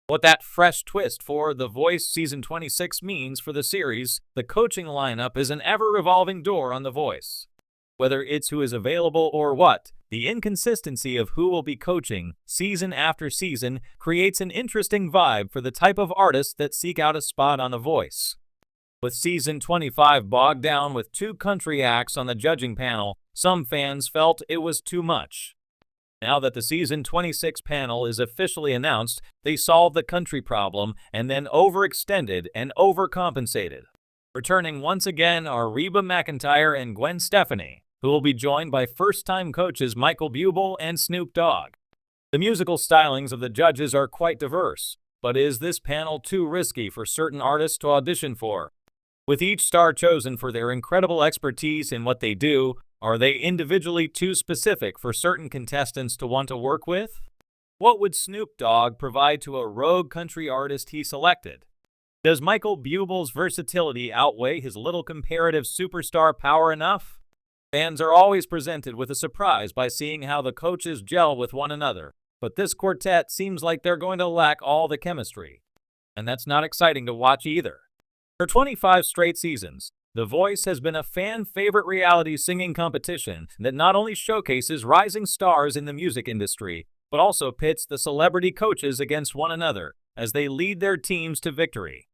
What that fresh twist for The Voice Season 26 means for the series, the coaching lineup is an ever-revolving door on The Voice. Whether it's who is available or what, the inconsistency of who will be coaching season after season creates an interesting vibe for the type of artists that seek out a spot on The Voice. With Season 25 bogged down with 2 country acts on the judging panel, some fans felt it was too much. Now that the Season 26 panel is officially announced, they solved the country problem and then overextended and overcompensated. Returning once again are Reba McEntire and Gwen Stefani, who will be joined by first-time coaches Michael Bublé and Snoop Dogg. The musical stylings of the judges are quite diverse, but is this panel too risky for certain artists to audition for? With each star chosen for their incredible expertise in what they do, are they individually too specific for certain contestants to want to work with? What would Snoop Dogg provide to a rogue country artist he selected? Does Michael Bublé's versatility outweigh his little comparative superstar power enough? Fans are always presented with a surprise by seeing how the coaches gel with one another, but this quartet seems like they're going to lack all the chemistry. And that's not exciting to watch either. For 25 straight seasons, The Voice has been a fan-favorite reality singing competition that not only showcases rising stars in the music industry, but also pits the celebrity coaches against one another as they lead their teams to victory.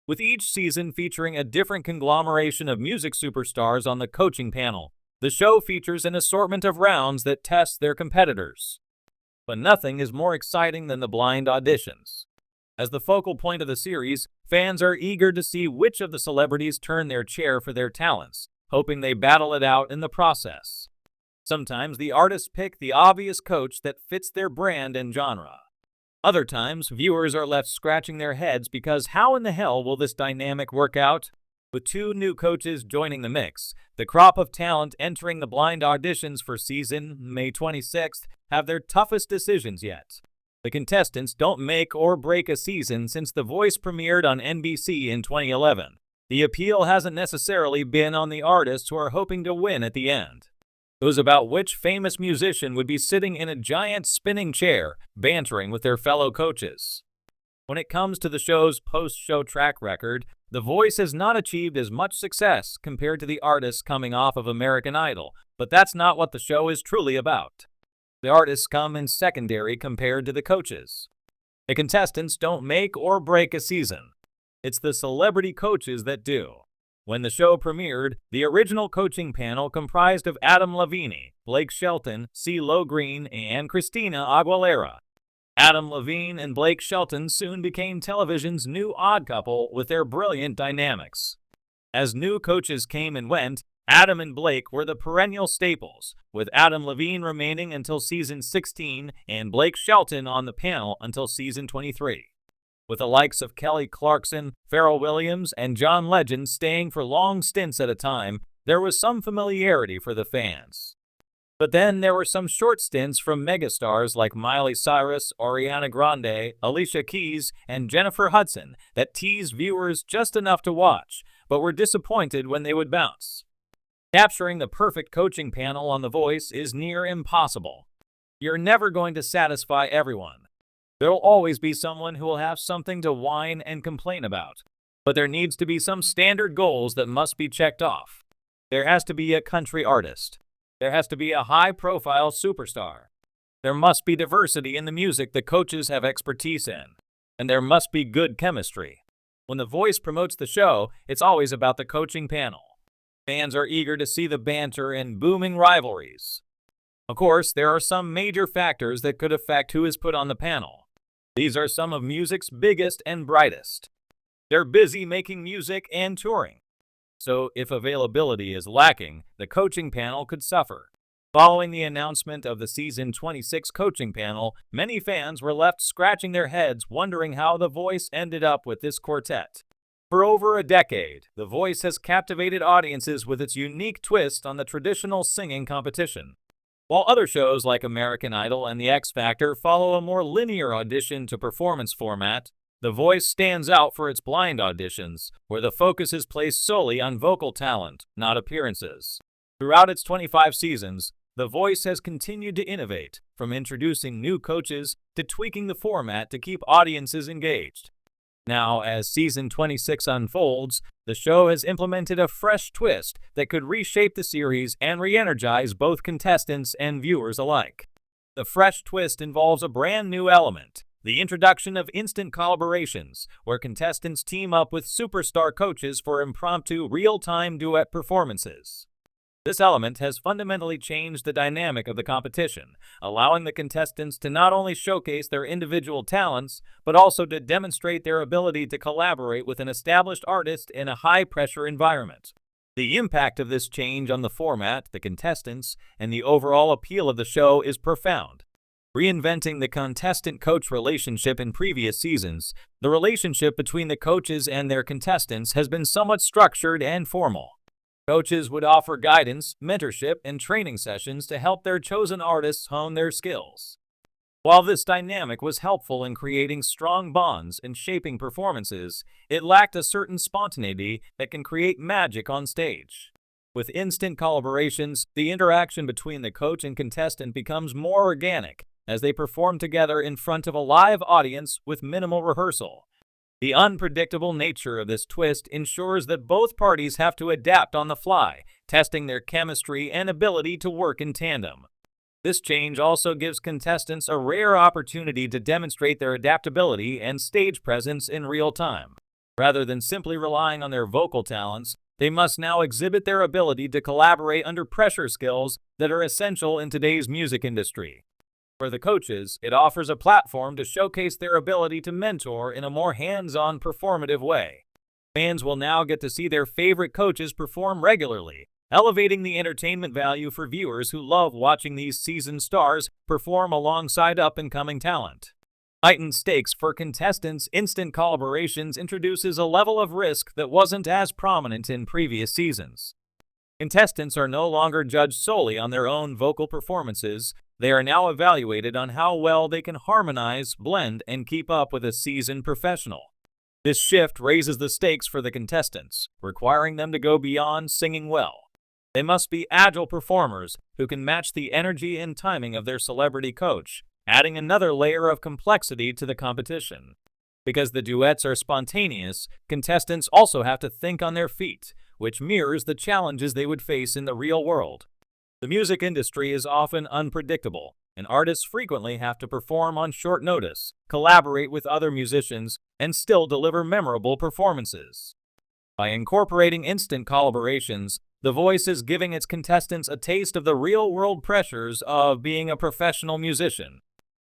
With each season featuring a different conglomeration of music superstars on the coaching panel, the show features an assortment of rounds that test their competitors. But nothing is more exciting than the blind auditions. As the focal point of the series, fans are eager to see which of the celebrities turn their chair for their talents, hoping they battle it out in the process. Sometimes the artists pick the obvious coach that fits their brand and genre. Other times, viewers are left scratching their heads because how in the hell will this dynamic work out? With 2 new coaches joining the mix, the crop of talent entering the blind auditions for season May 26th have their toughest decisions yet. The contestants don't make or break a season since The Voice premiered on NBC in 2011. The appeal hasn't necessarily been on the artists who are hoping to win at the end. It was about which famous musician would be sitting in a giant spinning chair, bantering with their fellow coaches. When it comes to the show's post-show track record, The Voice has not achieved as much success compared to the artists coming off of American Idol, but that's not what the show is truly about. The artists come in secondary compared to the coaches. The contestants don't make or break a season. It's the celebrity coaches that do. When the show premiered, the original coaching panel comprised of Adam Levine, Blake Shelton, CeeLo Green, and Christina Aguilera. Adam Levine and Blake Shelton soon became television's new odd couple with their brilliant dynamics. As new coaches came and went, Adam and Blake were the perennial staples, with Adam Levine remaining until season 16 and Blake Shelton on the panel until season 23. With the likes of Kelly Clarkson, Pharrell Williams, and John Legend staying for long stints at a time, there was some familiarity for the fans. But then there were some short stints from megastars like Miley Cyrus, Ariana Grande, Alicia Keys, and Jennifer Hudson that teased viewers just enough to watch, but were disappointed when they would bounce. Capturing the perfect coaching panel on The Voice is near impossible. You're never going to satisfy everyone. There'll always be someone who will have something to whine and complain about. But there needs to be some standard goals that must be checked off. There has to be a country artist. There has to be a high-profile superstar. There must be diversity in the music the coaches have expertise in. And there must be good chemistry. When The Voice promotes the show, it's always about the coaching panel. Fans are eager to see the banter and booming rivalries. Of course, there are some major factors that could affect who is put on the panel. These are some of music's biggest and brightest. They're busy making music and touring. So, if availability is lacking, the coaching panel could suffer. Following the announcement of the season 26 coaching panel, many fans were left scratching their heads wondering how The Voice ended up with this quartet. For over a decade, The Voice has captivated audiences with its unique twist on the traditional singing competition. While other shows like American Idol and The X Factor follow a more linear audition to performance format, The Voice stands out for its blind auditions, where the focus is placed solely on vocal talent, not appearances. Throughout its 25 seasons, The Voice has continued to innovate, from introducing new coaches to tweaking the format to keep audiences engaged. Now, as season 26 unfolds, the show has implemented a fresh twist that could reshape the series and re-energize both contestants and viewers alike. The fresh twist involves a brand new element: the introduction of instant collaborations, where contestants team up with superstar coaches for impromptu, real-time duet performances. This element has fundamentally changed the dynamic of the competition, allowing the contestants to not only showcase their individual talents, but also to demonstrate their ability to collaborate with an established artist in a high-pressure environment. The impact of this change on the format, the contestants, and the overall appeal of the show is profound. Reinventing the contestant-coach relationship in previous seasons, the relationship between the coaches and their contestants has been somewhat structured and formal. Coaches would offer guidance, mentorship, and training sessions to help their chosen artists hone their skills. While this dynamic was helpful in creating strong bonds and shaping performances, it lacked a certain spontaneity that can create magic on stage. With instant collaborations, the interaction between the coach and contestant becomes more organic as they perform together in front of a live audience with minimal rehearsal. The unpredictable nature of this twist ensures that both parties have to adapt on the fly, testing their chemistry and ability to work in tandem. This change also gives contestants a rare opportunity to demonstrate their adaptability and stage presence in real time. Rather than simply relying on their vocal talents, they must now exhibit their ability to collaborate under pressure, skills that are essential in today's music industry. For the coaches, it offers a platform to showcase their ability to mentor in a more hands-on, performative way. Fans will now get to see their favorite coaches perform regularly, elevating the entertainment value for viewers who love watching these seasoned stars perform alongside up-and-coming talent. Heightened stakes for contestants. Instant collaborations introduces a level of risk that wasn't as prominent in previous seasons. Contestants are no longer judged solely on their own vocal performances. They are now evaluated on how well they can harmonize, blend, and keep up with a seasoned professional. This shift raises the stakes for the contestants, requiring them to go beyond singing well. They must be agile performers who can match the energy and timing of their celebrity coach, adding another layer of complexity to the competition. Because the duets are spontaneous, contestants also have to think on their feet, which mirrors the challenges they would face in the real world. The music industry is often unpredictable, and artists frequently have to perform on short notice, collaborate with other musicians, and still deliver memorable performances. By incorporating instant collaborations, The Voice is giving its contestants a taste of the real-world pressures of being a professional musician.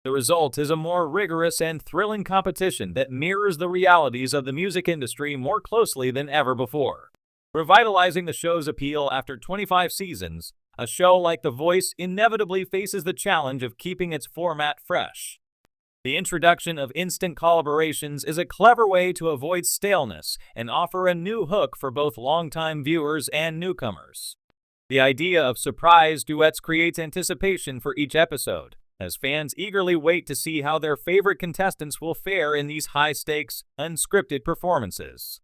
The result is a more rigorous and thrilling competition that mirrors the realities of the music industry more closely than ever before. Revitalizing the show's appeal after 25 seasons, a show like The Voice inevitably faces the challenge of keeping its format fresh. The introduction of instant collaborations is a clever way to avoid staleness and offer a new hook for both longtime viewers and newcomers. The idea of surprise duets creates anticipation for each episode, as fans eagerly wait to see how their favorite contestants will fare in these high-stakes, unscripted performances.